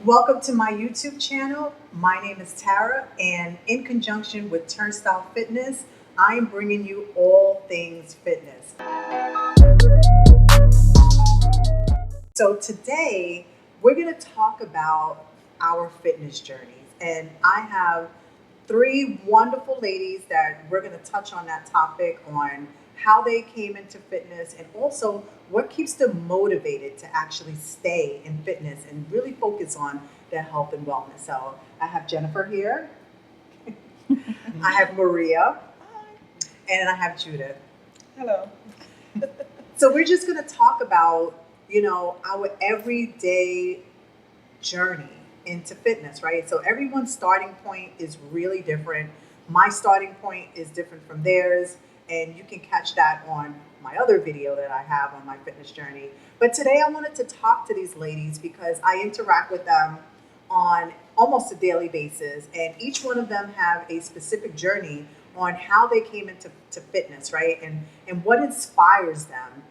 Welcome to my YouTube channel. My name is Tara, and in conjunction with Turnstile Fitness, I am bringing you all things fitness. So today, we're going to talk about our fitness journeys, and I have three wonderful ladies that we're going to touch on that topic on how they came into fitness and also what keeps them motivated to actually stay in fitness and really focus on their health and wellness. So I have Jennifer here, I have Maria, and I have Judith. Hello. So we're just going to talk about, our everyday journey into fitness, right? So everyone's starting point is really different. My starting point is different from theirs, and you can catch that on my other video that I have on my fitness journey. But today I wanted to talk to these ladies because I interact with them on almost a daily basis, and each one of them have a specific journey on how they came into fitness, right? And what inspires them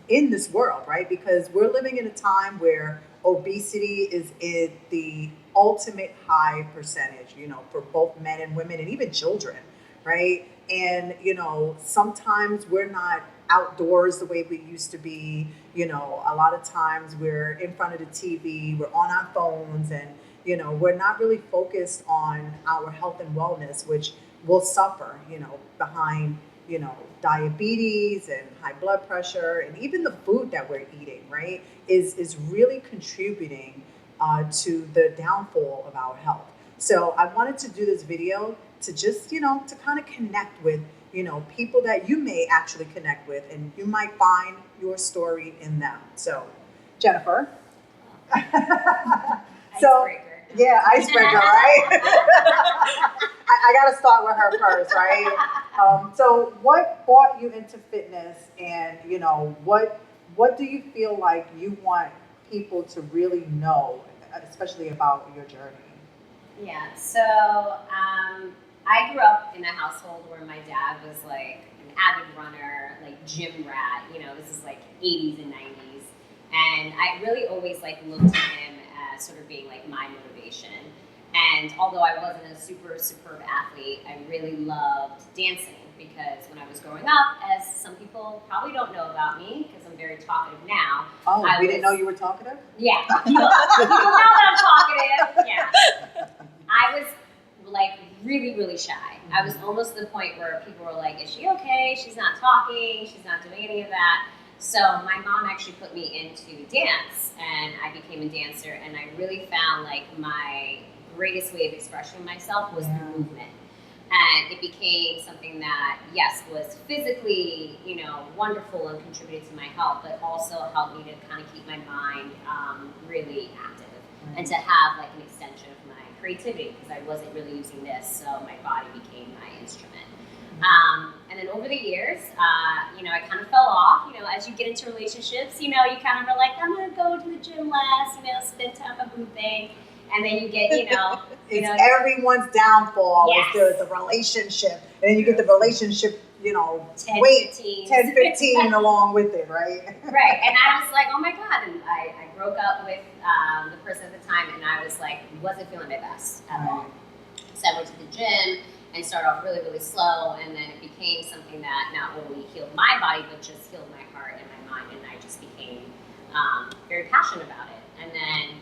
in this world, right? Because we're living in a time where obesity is in the ultimate high percentage, for both men and women and even children, right? And, sometimes we're not outdoors the way we used to be. A lot of times we're in front of the TV, we're on our phones, and, we're not really focused on our health and wellness, which will suffer, behind, diabetes and high blood pressure, and even the food that we're eating, right, is really contributing to the downfall of our health. So I wanted to do this video to just, to kind of connect with, people that you may actually connect with, and you might find your story in them. So, Jennifer. Icebreaker. Yeah, icebreaker, right? I got to start with her first, right? So what brought you into fitness, and what do you feel like you want people to really know, especially about your journey? Yeah, so I grew up in a household where my dad was like an avid runner, like gym rat. This is like 80s and 90s, and I really always looked to him as sort of being like my motivation. And although I wasn't a super superb athlete, I really loved dancing because when I was growing up, as some people probably don't know about me, because I'm very talkative now. Oh, we didn't know you were talkative? Yeah. People know that I'm talkative. Yeah. I was really, really shy. I was almost to the point where people were like, is she okay? She's not talking. She's not doing any of that. So my mom actually put me into dance, and I became a dancer, and I really found my greatest way of expressing myself was through movement. And it became something that, yes, was physically, wonderful and contributed to my health, but also helped me to kind of keep my mind really active and to have an extension of my creativity, because I wasn't really using this, so my body became my instrument. And then over the years, I kind of fell off. As you get into relationships, you kind of are like, I'm going to go to the gym less, spend time on thing. And then you get, it's everyone's downfall. Yes. Is the relationship. And then you get the relationship, 10, weight, 15. 10, 15 along with it, right? Right. And I was like, oh my God. And I broke up with the person at the time, and I was wasn't feeling my best at all. So I went to the gym and started off really, really slow. And then it became something that not only healed my body, but just healed my heart and my mind. And I just became very passionate about it. And then,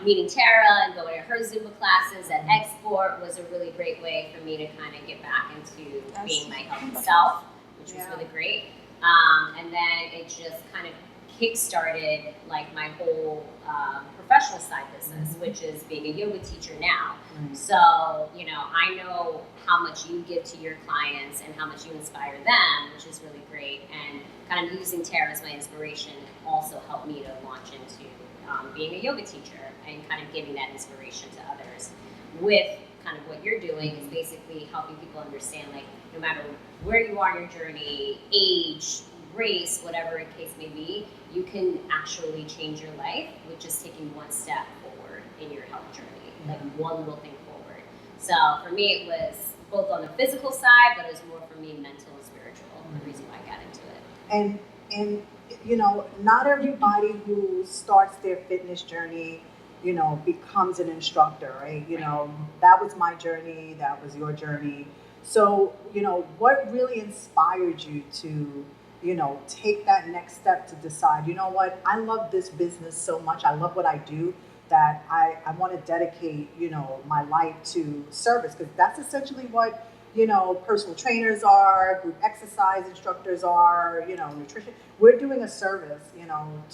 meeting Tara and going to her Zumba classes at Export was a really great way for me to kind of get back into being my healthy self, which was really great. And then it just kind of kick-started my whole professional side business, which is being a yoga teacher now. So, I know how much you give to your clients and how much you inspire them, which is really great. And kind of using Tara as my inspiration also helped me to launch into being a yoga teacher and kind of giving that inspiration to others. With kind of what you're doing is basically helping people understand, no matter where you are in your journey, age, race, whatever the case may be, you can actually change your life with just taking one step forward in your health journey, one little thing forward. So for me, it was both on the physical side, but it was more for me mental and spiritual, the reason why I got into it. And not everybody who starts their fitness journey becomes an instructor, right? That was my journey, that was your journey. So, what really inspired you to, take that next step to decide, what, I love this business so much, I love what I do, that I want to dedicate, my life to service, because that's essentially what, personal trainers are, group exercise instructors are, nutrition. We're doing a service,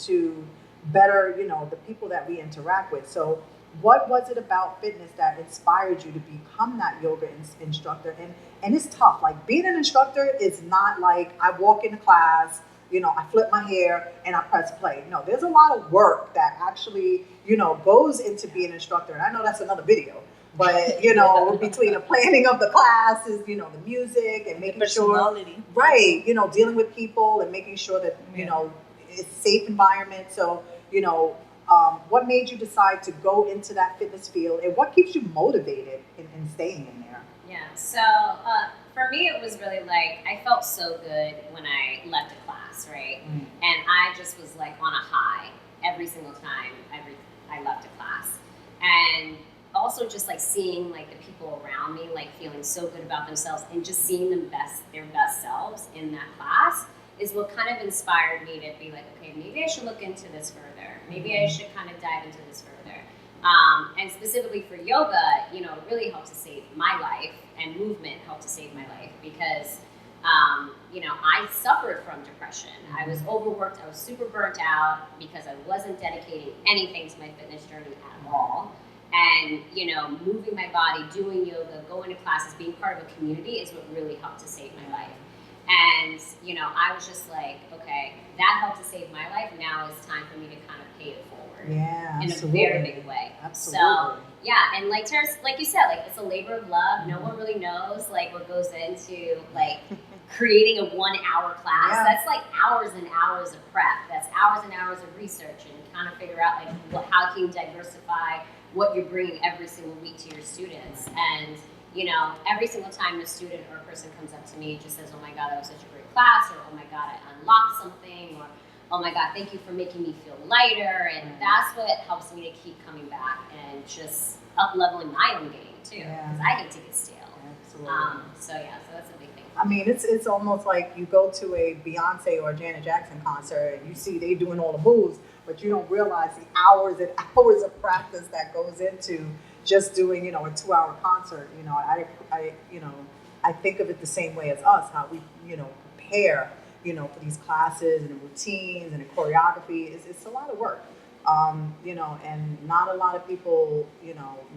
to better, the people that we interact with. So what was it about fitness that inspired you to become that yoga instructor? And it's tough. Like, being an instructor is not like I walk into class, I flip my hair and I press play. No, there's a lot of work that actually, goes into being an instructor. And I know that's another video. But, between the planning of the classes, the music and making sure, right, dealing with people and making sure that, it's a safe environment. So, what made you decide to go into that fitness field, and what keeps you motivated in staying in there? Yeah, so for me, it was really like, I felt so good when I left a class, right? And I just was like on a high every single time I left a class. And also just like seeing like the people around me like feeling so good about themselves and just seeing their best selves in that class is what kind of inspired me to be like, okay, maybe I should look into this further. Maybe I should kind of dive into this further. And specifically for yoga, it really helped to save my life, and movement helped to save my life because, I suffered from depression. I was overworked. I was super burnt out because I wasn't dedicating anything to my fitness journey at all. And, moving my body, doing yoga, going to classes, being part of a community is what really helped to save my life. And, I was just like, okay, that helped to save my life. Now it's time for me to kind of pay it forward in a very big way. Absolutely. So, yeah, and like you said, like, it's a labor of love. No one really knows, like, what goes into, like, creating a 1 hour class. Yeah. That's like hours and hours of prep. That's hours and hours of research and kind of figure out, like, how can you diversify what you're bringing every single week to your students. And, every single time a student or a person comes up to me just says, oh my God, that was such a great class, or oh my God, I unlocked something, or oh my God, thank you for making me feel lighter. And that's what helps me to keep coming back and just up-leveling my own game too, because I hate to get stale. Absolutely. So that's a big thing. I mean, it's almost like you go to a Beyonce or Janet Jackson concert and you see they doing all the moves, but you don't realize the hours and hours of practice that goes into just doing, a 2-hour concert. I think of it the same way as us, how we, prepare, for these classes and the routines and the choreography. It's a lot of work, and not a lot of people,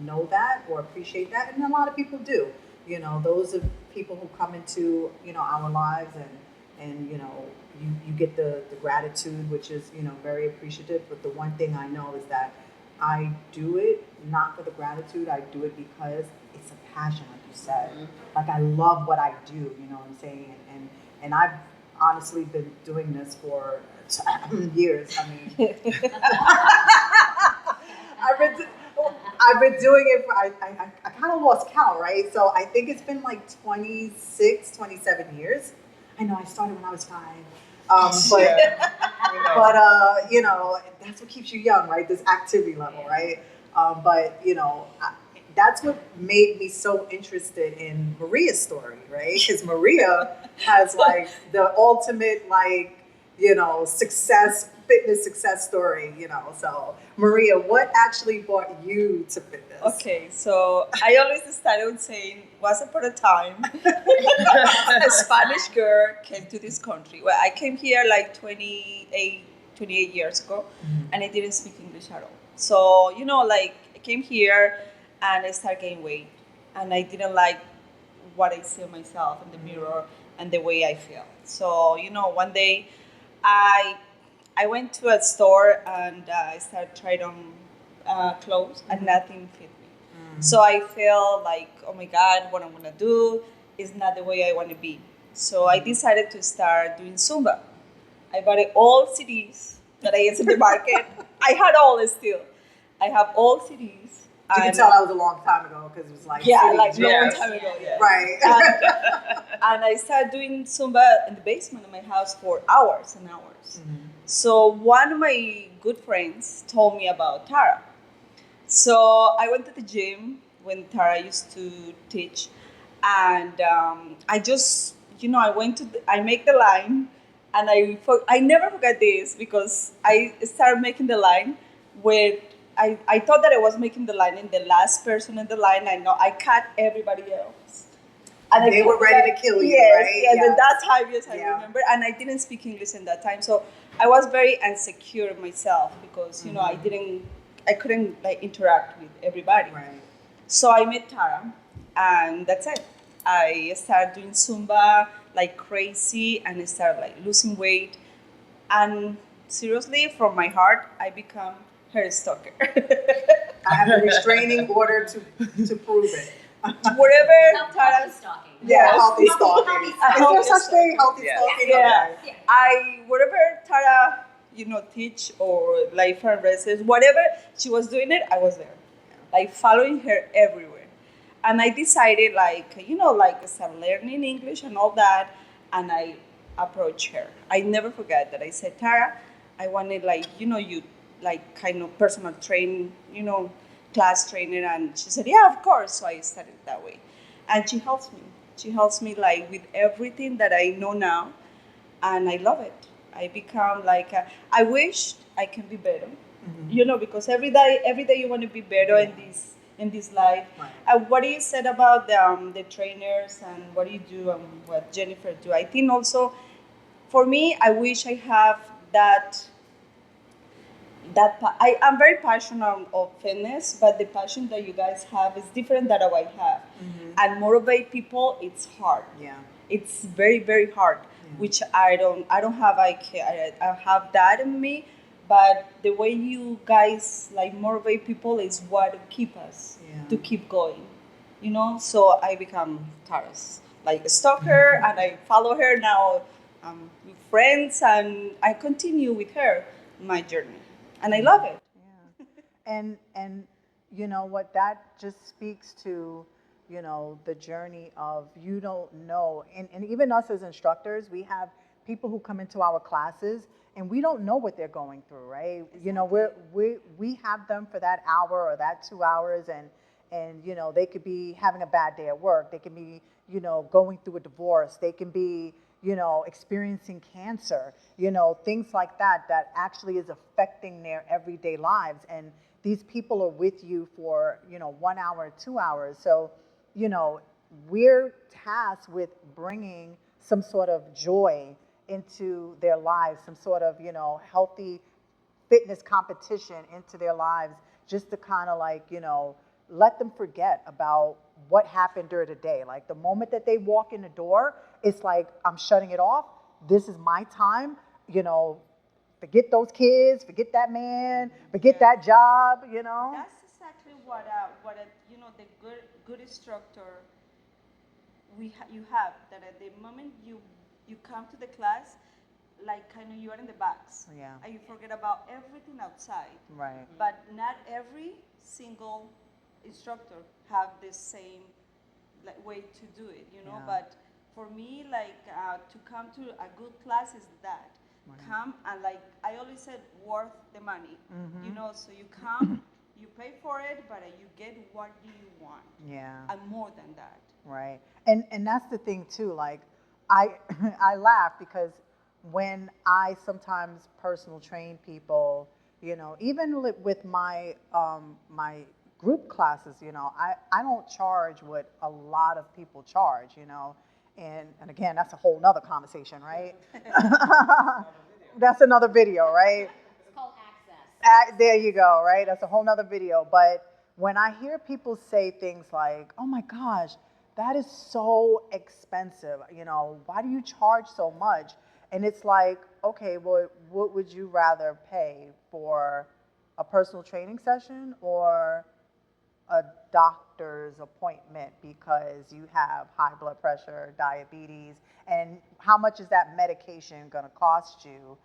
know that or appreciate that, and a lot of people do. Those are people who come into, our lives, and you get the gratitude, which is, very appreciative. But the one thing I know is that I do it not for the gratitude. I do it because it's a passion, like you said. Like, I love what I do, you know what I'm saying? And I've honestly been doing this for years. I mean, I've been doing it for, I kind of lost count, right? So I think it's been like 26, 27 years. I know I started when I was 5. But that's what keeps you young, right? This activity level, right? That's what made me so interested in Maria's story, right? Because Maria has like the ultimate, fitness success story, So Maria, what actually brought you to fitness? Okay, so I always started saying, once upon a time, a Spanish girl came to this country. Well, I came here like 28 years ago, and I didn't speak English at all. So, I came here and I started gaining weight, and I didn't like what I see of myself in the mirror and the way I feel. So, one day I went to a store and I started trying on clothes, and nothing fit me. So I felt like, oh my God, what I'm gonna do is not the way I want to be. So I decided to start doing Zumba. I bought all CDs that I used in the market. I had all still. I have all CDs. You can tell that was a long time ago because it was like long time ago, right. And I started doing Zumba in the basement of my house for hours and hours. So one of my good friends told me about Tara. So I went to the gym when Tara used to teach, and I just, I went to, I make the line, and I never forget this because I started making the line with, I thought that I was making the line in the last person in the line. I know I cut everybody else. And they were ready to kill you, yes, right? Yes, at that time, yes, I Yeah. remember. And I didn't speak English in that time. So I was very insecure in myself because, I couldn't like interact with everybody. Right. So I met Tara, and that's it. I started doing Zumba like crazy, and I started like losing weight. And seriously, from my heart, I become her stalker. I have a restraining order to prove it. Whatever Healthy Tara's stalking. Yeah, Yes. healthy stalking. Healthy Is there stalking. such thing? Healthy Yeah. stalking? Yeah. Okay. I whatever Tara, teach or like for recess, whatever she was doing it, I was there, like following her everywhere. And I decided, like start learning English and all that, and I approached her. I never forget that I said, Tara, I wanted you like kind of personal train, class trainer, and she said, yeah, of course. So I started that way, and she helps me. She helps me like with everything that I know now, and I love it. I become like I wish I can be better, because every day you want to be better in this life. Right. What you said about the trainers and what you do and what Jennifer do, I think also for me, I wish I have I am very passionate of fitness, but the passion that you guys have is different than what I have. And motivate people, it's hard. Yeah. It's very very hard, which I don't have. I have that in me, but the way you guys like motivate people is what keep us Yeah. to keep going. So I become Tara's like a stalker, and I follow her now. We're friends, and I continue with her my journey, and I love it. Yeah. And you know what, that just speaks to, the journey of, you don't know, and even us as instructors, we have people who come into our classes and we don't know what they're going through, right? We have them for that hour or that 2 hours, and they could be having a bad day at work, they can be going through a divorce, they can be experiencing cancer, things like that actually is affecting their everyday lives. And these people are with you for, 1 hour, 2 hours. So, you know, we're tasked with bringing some sort of joy into their lives, some sort of, healthy fitness competition into their lives, just to kind of like, let them forget about what happened during the day. Like the moment that they walk in the door, it's like, I'm shutting it off. This is my time, forget those kids, forget that man, forget that job. That's exactly what the good instructor you have, that at the moment you come to the class, like kind of you are in the box. Yeah. And you forget about everything outside. Right. But not every single instructor have the same way to do it, Yeah. But for me, to come to a good class is that. Right. Come and I always said, worth the money. Mm-hmm. So you come, you pay for it, but you get what you want. Yeah. And more than that. Right. And that's the thing too. Like I I laugh because when I sometimes personal train people, even with my my group classes, I don't charge what a lot of people charge. And again, that's a whole nother conversation, right? That's another video, right? It's called access. There you go, right? That's a whole nother video. But when I hear people say things like, oh my gosh, that is so expensive, why do you charge so much? And it's like, okay, well, what would you rather pay for a personal training session or a doctor's appointment because you have high blood pressure, diabetes, and how much is that medication going to cost you,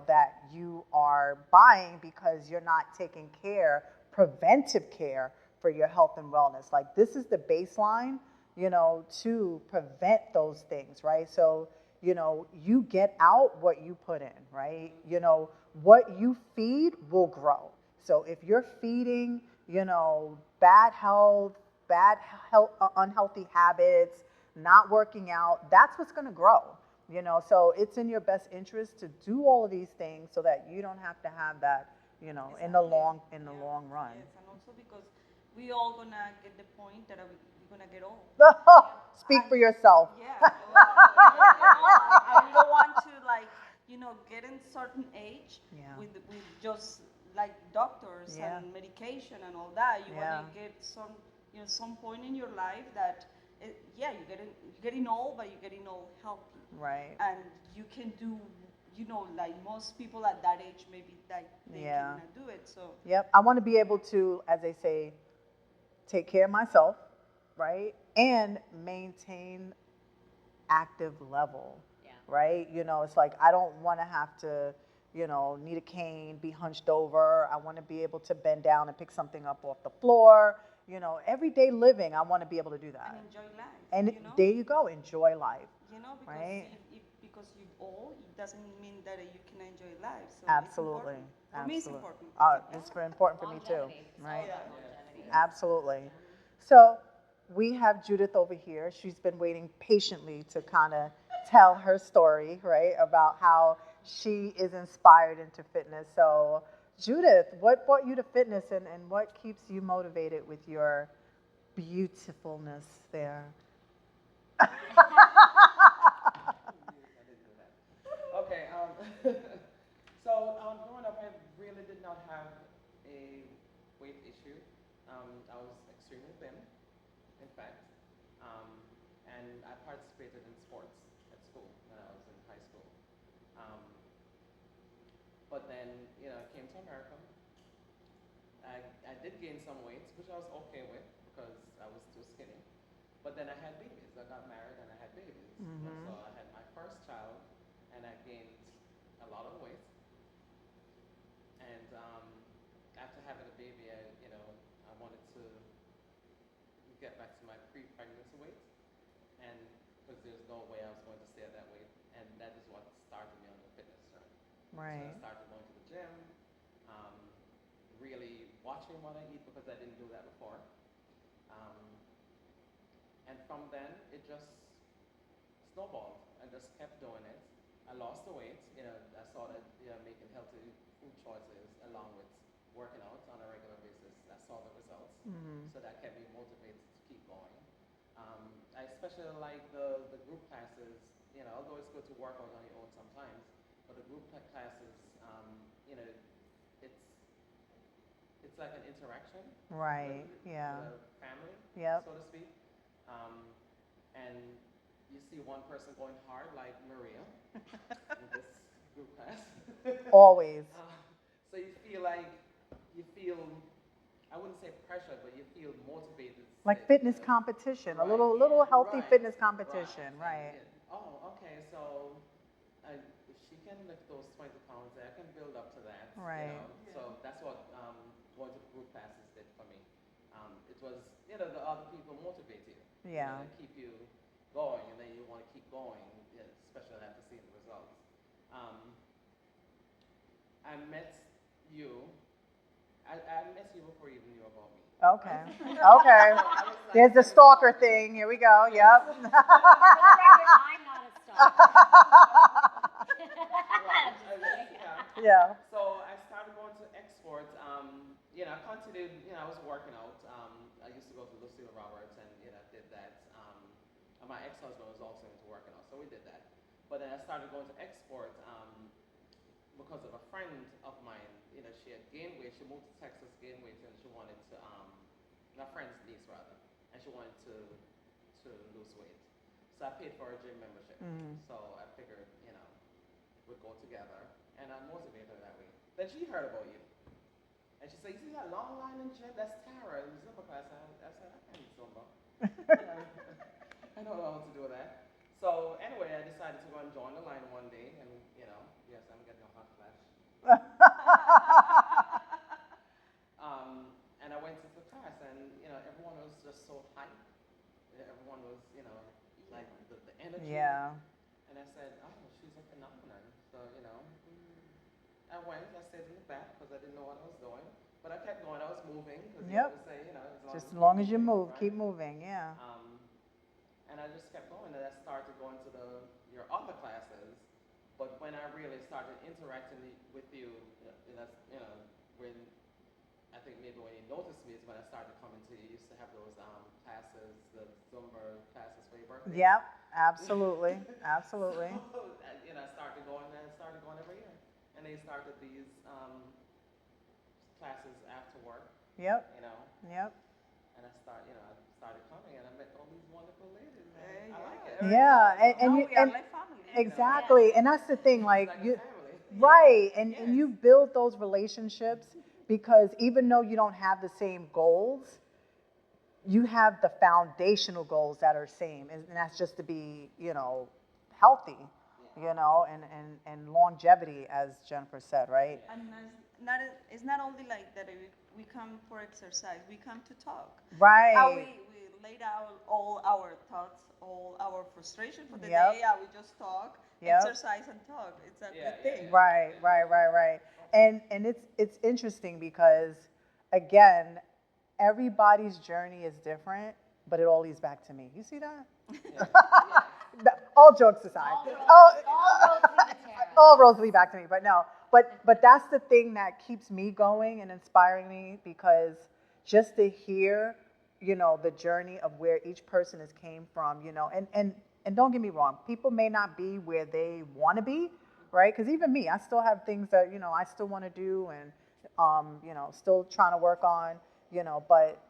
that you are buying because you're not taking preventive care for your health and wellness. Like this is the baseline, to prevent those things, right? So, you get out what you put in, right? What you feed will grow. So if you're feeding, bad health, unhealthy habits, not working out, that's what's going to grow. So it's in your best interest to do all of these things so that you don't have to have that, in the Exactly. long run. Yes, and also because we all gonna get the point that we're gonna get old. Speak for yourself. Yeah, and we don't want to get in certain age Yeah. with just like doctors Yeah. and medication and all that. You Yeah. want to get some point in your life that you're getting old, but you're getting old healthy. Right. And you can do like most people at that age maybe like they Yeah. cannot do it. So Yep. I want to be able to, as they say, take care of myself, right? And maintain active level, Yeah. right? It's like I don't want to have to, need a cane, be hunched over. I want to be able to bend down and pick something up off the floor. Everyday living, I want to be able to do that. and enjoy life. And there you go, enjoy life. Because right? because you're old, it doesn't mean that you can enjoy life. So Absolutely. It's important. For me, it's important. It's very important for me too, Longevity. It's all right? about longevity. Absolutely. So we have Judith over here. She's been waiting patiently to kind of tell her story, right, about how she is inspired into fitness. So, Judith, what brought you to fitness and what keeps you motivated with your beautifulness there? Okay, so growing up, I really did not have a weight issue. I was extremely thin, in fact, um, and I participated in sports at school when I was in high school. Um, but then, I came to America. I did gain some weight, which I was okay with because I was too skinny. But then I had babies. I got married and I had babies. And so I had my first child and I gained a lot of weight. And after having a baby, I wanted to get back to my pre-pregnancy weight. And because there's no way I was going to stay at that weight. And that is what started me on the fitness journey. Right. So I started going to the gym, um, really watching what I eat because I didn't do that before. Um, and from then, it just snowballed. I just kept doing it. I lost the weight. I saw that making healthy food choices along with working out on a regular basis. I saw the results, so that kept me motivated to keep going. I especially like the group classes. Although it's good to work out on your own sometimes, but the group classes, it's it's like an interaction. Right. Yeah. With a family, Yep. so to speak. And you see one person going hard, like Maria, in this group class. Always. So you feel, I wouldn't say pressure, but you feel motivated. Like fitness competition, a little healthy Right, fitness competition, right? Oh, okay, so if she can lift those 20 pounds, I can build up to that. Right. So that's what going to the group classes did for me. It was, the other people motivate you. Yeah. They keep you going, and then you want to keep going, especially after seeing the results. I met you. I met you before you even knew about me. Okay. Okay. There's the stalker thing. Here we go. Yep. For the record, I'm not a stalker. Yeah. So I started going to export. I continued. I was working out. I used to go to Lucille Roberts, and did that. And my ex-husband was also into working out, so we did that. But then I started going to export because of a friend of mine. She had gained weight. She moved to Texas, gained weight, and she wanted to. My friend's niece rather, and she wanted to lose weight. So I paid for her gym membership. So I figured, we'd go together, and I motivated her that way. Then she heard about you. And she said, "You see that long line in gym? That's Tara in the Zumba class." I said, "I can't do Zumba. I don't know how to do that." So anyway, I decided to go and join the line one day, and yes, I'm getting a hot flash. And I went to the class, and everyone was just so hyped. Everyone was, like the energy. Yeah. And I said, "Oh, she's a phenomenon." So I went. I stayed in the back because I didn't know what I was doing. but I kept going. I was moving because you Yep. always say, as long as Just you as keep long as you moving, move, keep right? moving. Yeah. And I just kept going, and I started going to your other classes. But when I really started interacting with you, that's when I think maybe when you noticed me is when I started coming to you. You used to have those classes, the Zumba classes for your birthday. Yep. Absolutely. Absolutely. So I started going and I started going every year, and they started these classes after work, Yep. you know, Yep. and I started coming, and I met all these wonderful ladies, man. I like it. Yeah. Yeah. And Now you we are and like family. exactly. And that's the thing. It's Like like a you, family. right. And Yes. you build those relationships because even though you don't have the same goals, you have the foundational goals that are same, and that's just to be, healthy, Yeah. and longevity, as Jennifer said, right? Yeah. And it's not only like that we come for exercise, we come to talk. How Right. we laid out all our thoughts, all our frustration for the Yep. day, how we just talk, Yep. exercise and talk. It's a Yeah, good yeah, thing. yeah. Right, right, right, right. And it's interesting because again, everybody's journey is different, but it all leads back to me. You see that? Yeah. Yes. All jokes aside, All roads lead to Tara. all roads lead back to me. But no, but that's the thing that keeps me going and inspiring me because just to hear, the journey of where each person has came from, and don't get me wrong, people may not be where they want to be, right? Because even me, I still have things that I still want to do and still trying to work on, but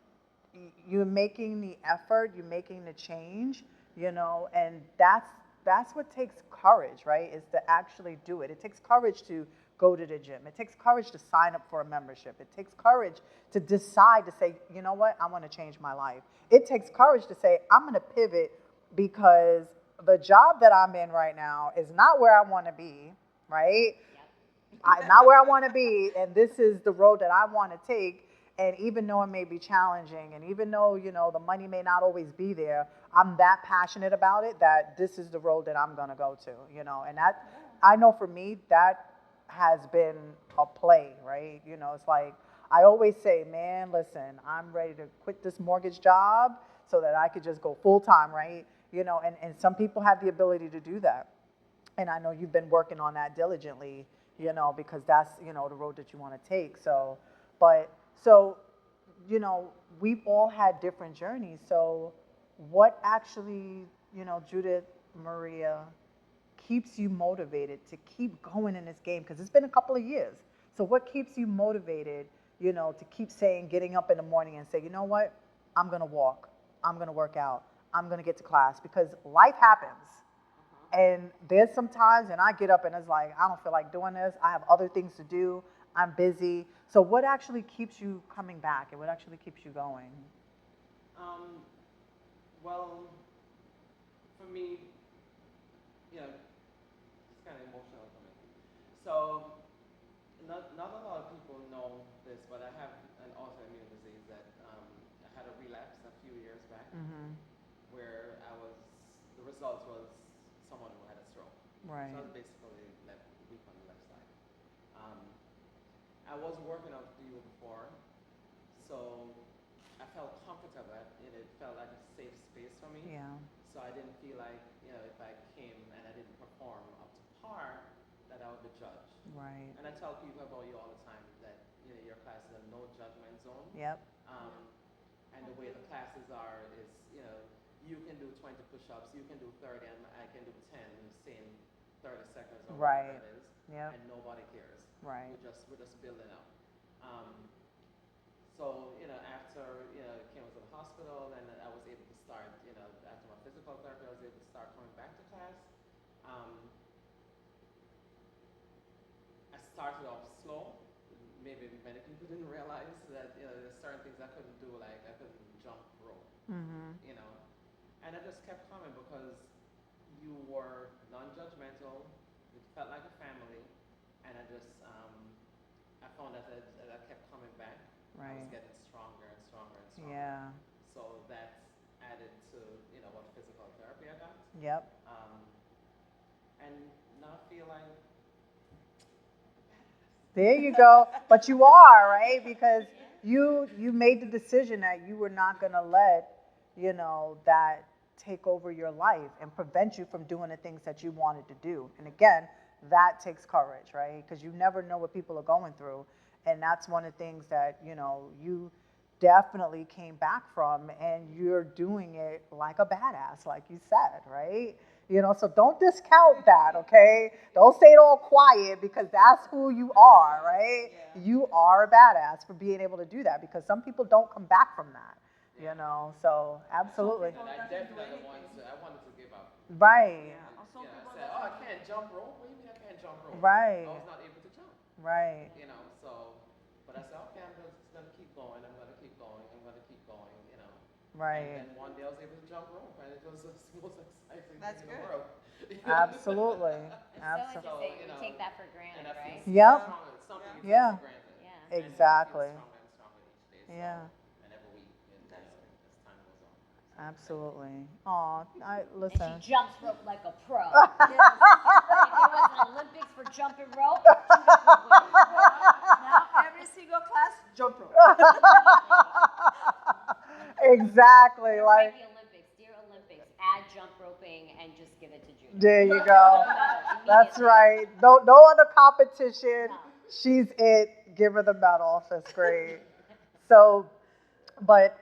you're making the effort, you're making the change, and that's what takes courage, right? Is to actually do it. It takes courage to go to the gym. It takes courage to sign up for a membership. It takes courage to decide to say, you know what, I want to change my life. It takes courage to say, I'm going to pivot because the job that I'm in right now is not where I want to be, right? Not where I want to be, and this is the road that I want to take. And even though it may be challenging, and even though the money may not always be there, I'm that passionate about it that this is the road that I'm gonna go to. And that I know for me that has been a play, right? It's like I always say, man, listen, I'm ready to quit this mortgage job so that I could just go full time, right? And some people have the ability to do that, and I know you've been working on that diligently, because that's, the road that you want to take. But, so, you know, we've all had different journeys. So, what actually, Judith, Maria, keeps you motivated to keep going in this game? Because it's been a couple of years. So, what keeps you motivated, to keep saying, getting up in the morning and say, you know what, I'm going to walk, I'm going to work out, I'm going to get to class? Because life happens. And there's some times, and I get up and it's like, I don't feel like doing this. I have other things to do. I'm busy. So, what actually keeps you coming back, and what actually keeps you going? Um, well, for me, it's kind of emotional for me. So, not a lot of people know this, but I have an autoimmune disease that I had a relapse a few years back, Mm-hmm. where the result was someone who had a stroke. Right. So I was basically weak on the left side. Um, I was working out with you before, so I felt comfortable and it felt like a safe space for me. Yeah. So I didn't feel like, if I came and I didn't perform up to par, that I would be judged. Right. And I tell people about you all the time that your class is a no judgment zone. Yep. Um, and the way the classes are is, you can do 20 push-ups, you can do 30, and I can do 10 in the same 30 seconds or whatever Right. it is, Yep. and nobody cares. Right. We're just building up. So after came to the hospital, and I was able to start. After my physical therapy, I was able to start coming back to class. Um, I started off slow. Maybe many people didn't realize that there's certain things I couldn't do, like I couldn't jump rope. Mm-hmm. And I just kept coming because you were non-judgmental. It felt like a family, and I found that as I kept coming back, I was Right. getting stronger and stronger and stronger. Yeah. So that's added to what physical therapy I got, Yep. and now I feel like There you go. But you are, right? Because you made the decision that you were not going to let, that take over your life and prevent you from doing the things that you wanted to do. And again, that takes courage, right? Because you never know what people are going through. And that's one of the things that, you definitely came back from, and you're doing it like a badass, like you said, right? So don't discount that, okay? Don't say it all quiet, because that's who you are, right? Yeah. You are a badass for being able to do that, because some people don't come back from that, so absolutely. And I definitely wanted to give up. Right, I said, oh, I can't jump rope. What do you mean I can't jump rope? right, I was not able to jump. right, So, but I said, okay, I'm just gonna keep going. I'm gonna keep going. I'm gonna keep going. right. And then one day I was able to jump rope, and it was the most exciting That's thing in the good. world. Absolutely. It's so Absolutely. interesting. We take that for granted, And I feel right? Yep. stronger. It's something you Yeah. take for granted. Yeah. Exactly. And I feel stronger and stronger each day. So, Yeah. and every week, as time goes on. Absolutely. Oh, And listen. she jumps rope like a pro. If it was an Olympics for jumping rope, she would win. Now every single class, jump rope. Exactly. Or Like, make the Olympics, dear Olympics, add jump roping and just give it to Judy. there you go. That's Immediately. right. No other competition. No. She's it. Give her the medal. That's great. So, but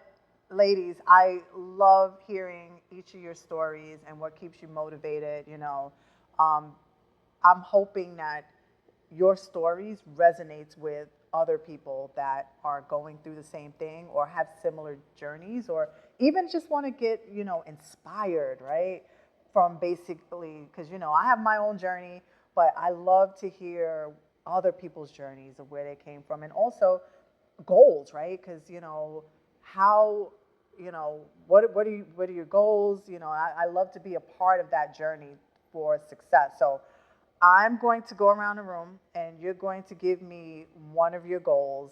ladies, I love hearing each of your stories and what keeps you motivated. Um, I'm hoping that your stories resonates with other people that are going through the same thing or have similar journeys, or even just want to get inspired, right, from basically, because I have my own journey, but I love to hear other people's journeys of where they came from, and also goals, right? Because how what are your goals? I love to be a part of that journey for success. So I'm going to go around the room, and you're going to give me one of your goals,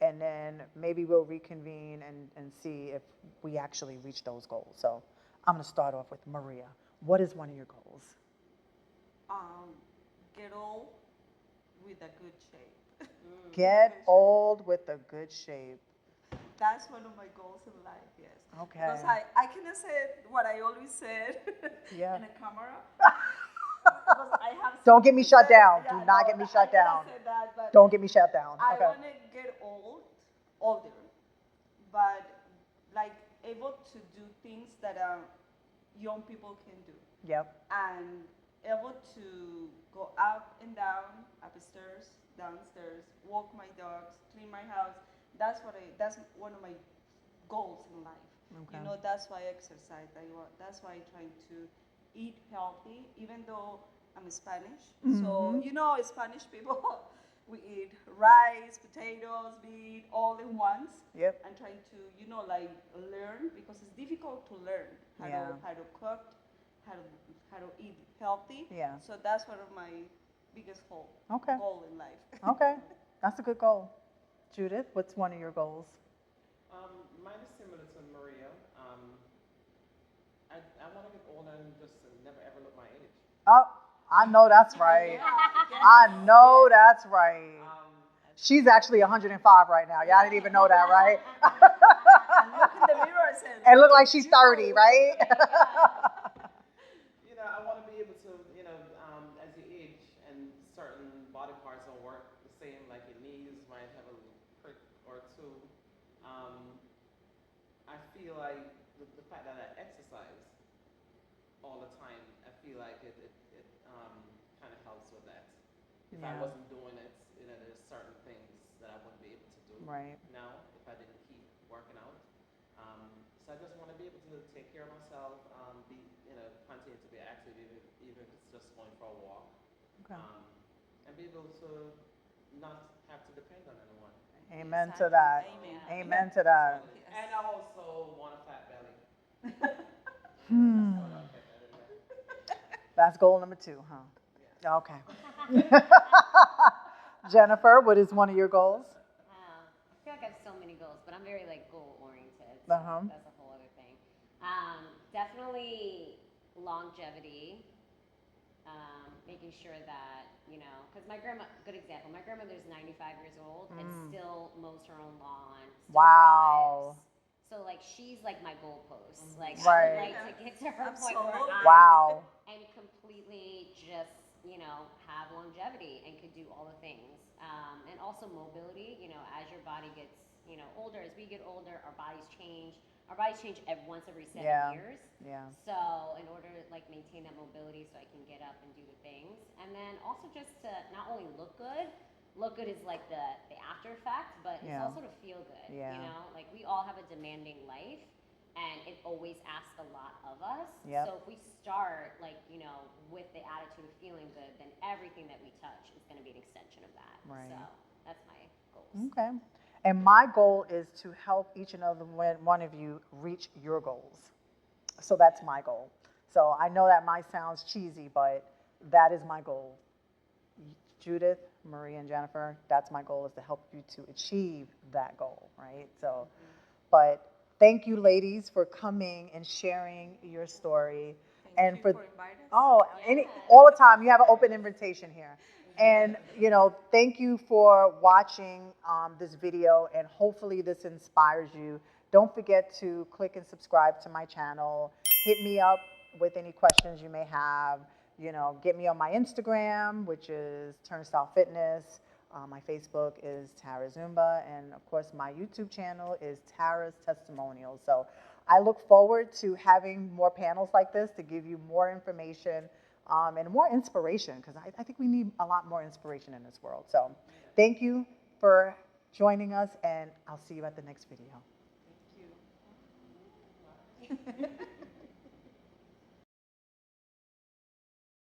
and then maybe we'll reconvene and see if we actually reach those goals. So I'm going to start off with Maria. What is one of your goals? Get old with a good shape. Get old with a good shape. That's one of my goals in life, yes. Okay. Because I cannot say what I always said Yeah. in a camera. Because I have Don't get me shut something to say. down. Yeah, Do not no, get me I shut cannot down. say that, but Don't get me shut down. I Okay. want to get older, but like able to do things that young people can do, Yep. and able to go up and down, upstairs, downstairs, walk my dogs, clean my house. That's one of my goals in life. Okay. That's why I exercise. That's why I try to eat healthy, even though I'm Spanish. So Spanish people, we eat rice, potatoes, meat, all in once. Yep. And trying to like learn, because it's difficult to learn how to cook, how to eat healthy. Yeah. So that's one of my biggest goal in life. Okay. That's a good goal. Judith, what's one of your goals? Mine is similar to Maria. I want to get older and just never ever look my age. Oh, I know that's right. I know that's right. She's actually 105 right now. Y'all didn't even know that, right? And look in the mirror And look like she's 30, right? I want to be able to, as you age and certain body parts don't work the same, like your knees might have a little prick or two. I feel like the fact that I exercise all the time, I feel like it kind of helps with that. If I wasn't doing it, there's certain things that I wouldn't be able to do now if I didn't keep working out. So I just want to be able to take care of myself, continue to be active, even if it's just going for a walk, and be able to not have to depend on anyone. Amen to that. Amen to that. And I also want a fat belly. That's goal number 2, huh? Yeah. Okay. Jennifer, what is one of your goals? I feel like I have so many goals, but I'm very goal oriented. So Uh-huh. that's a whole other thing. Definitely longevity. making sure that, because my grandma, good example, my grandmother's 95 years old and still mows her own lawn, still Wow. drives. So like she's like my goalpost. Like Right. I would like to get to her point where Absolutely. Wow. and completely just have longevity and could do all the things, and also mobility. As your body gets older, as we get older, our bodies change. Our bodies change once every 7 Yeah. years. Yeah. So in order to like maintain that mobility, so I can get up and do the things, and then also just to not only look good. Look good is like the after effect, but it's Yeah. also to feel good. Yeah. Like we all have a demanding life, and it always asks a lot of us. Yep. So if we start with the attitude of feeling good, then everything that we touch is going to be an extension of that. Right. So that's my goals. Okay. And my goal is to help each and every one of you reach your goals. So that's my goal. So I know that might sound cheesy, but that is my goal. Judith, Marie, and Jennifer, that's my goal, is to help you to achieve that goal, right? So, but thank you, ladies, for coming and sharing your story. Thank And you for inviting us. all the time, you have an open invitation here. And thank you for watching this video, and hopefully this inspires you. Don't forget to click and subscribe to my channel. Hit me up with any questions you may have. Get me on my Instagram, which is Turnstile Fitness. My Facebook is Tara Zumba, and of course my YouTube channel is Tara's Testimonials. So I look forward to having more panels like this to give you more information and more inspiration, because I think we need a lot more inspiration in this world. So thank you for joining us, and I'll see you at the next video. Thank you.